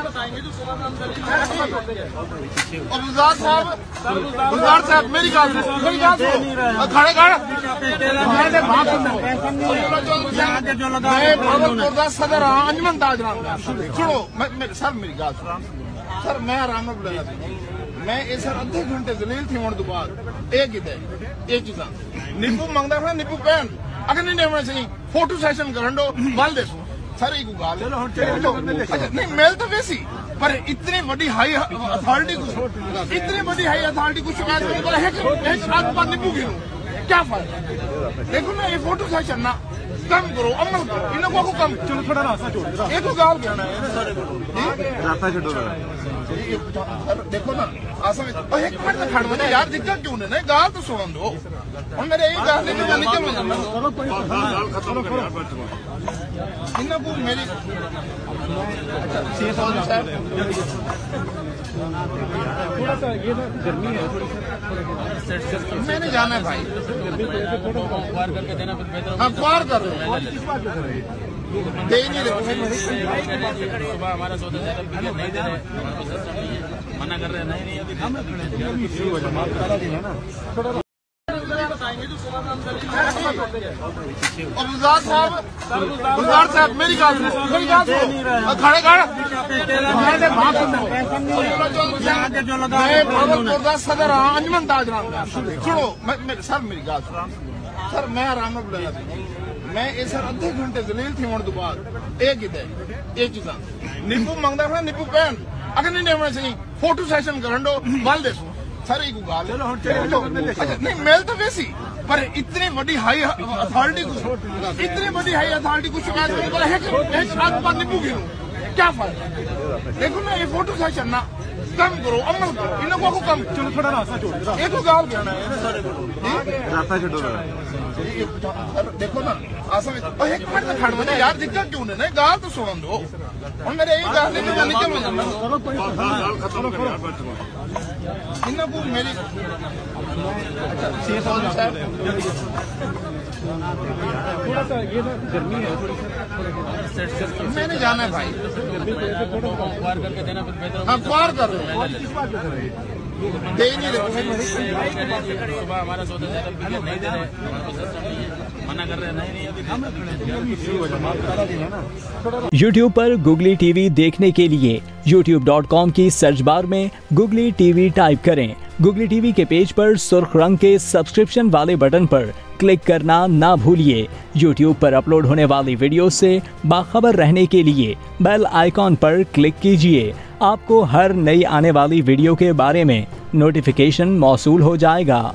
बताएंगे जो गुलजार साहब मेरी बात खड़े खड़े सदर हाँ अंजमन ताज सुनो सर मेरी गल सर मैं आराम बुलाया मैं ये सर अद्धे घंटे दलील थी होने तो बाद एक चीजा निपू मंगता था निपू पैन अगर नहीं होना चाहिए फोटो सेशन कर वल दसो सर एक गाल नहीं मेल तो वैसी पर इतनी बड़ी हाई अथॉरिटी को शिकायत निपू गिरो क्या फायदा देखो ना ये फोटो सेशन ना कम करो अमल करो इनको को कम चलो थोड़ा रास्ता छोड़ दो एक गाल कहना है ना सारे को रास्ता छोड़ो देखो ना आसम एक मिनट तक खड़ बने यार दिक्कत क्यों नहीं गाल तो सुन दो और मेरे यही गाल नहीं निकल हो जाना इनको मेरी थोड़ा सा ये ना गर्मी है मैंने जाना है भाई हाँ क्वार कर रहे हैं दे नहीं रहे सुबह हमारा सौदा नहीं दे रहे मना कर रहे हैं नहीं गुलजार साहब मेरी बात खड़े खड़े सदर हाँ अंजमन ताज सुनो सर मेरी गल सर मैं आराम बुलाया मैं ये सर अद्धे घंटे दलील थी होने तो बाद एक चीजा निपू मंगता था निपू पैन अगर नहीं होना चाहिए फोटो सेशन कर वल दसो सर एक गाल नहीं मेल तो वैसी पर इतनी बड़ी हाई अथॉरिटी को शिकायत निपू गिरो क्या फायदा देखो ना ये फोटो सेशन ना कम करो अमल करो इनको को कम चलो थोड़ा रास्ता छोड़ दो एक गाल कहना है ना सारे को रास्ता छोड़ो देखो ना आसम एक मिनट तक खड़ बने यार दिक्कत क्यों नहीं गाल तो सुन दो और मेरे यही गाल नहीं निकल हो जाना इनको मेरी थोड़ा सा ये ना गर्मी है मैंने जाना है भाई हाँ क्वार कर रहे हैं दे नहीं रहे सुबह हमारा सौदा नहीं दे रहे मना कर रहे हैं नहीं YouTube पर Google TV देखने के लिए youtube.com की सर्च बार में Google TV टाइप करें। Google TV के पेज पर सुर्ख रंग के सब्सक्रिप्शन वाले बटन पर क्लिक करना ना भूलिए। YouTube पर अपलोड होने वाली वीडियो से बाखबर रहने के लिए बेल आइकॉन पर क्लिक कीजिए। आपको हर नई आने वाली वीडियो के बारे में नोटिफिकेशन मौसूल हो जाएगा।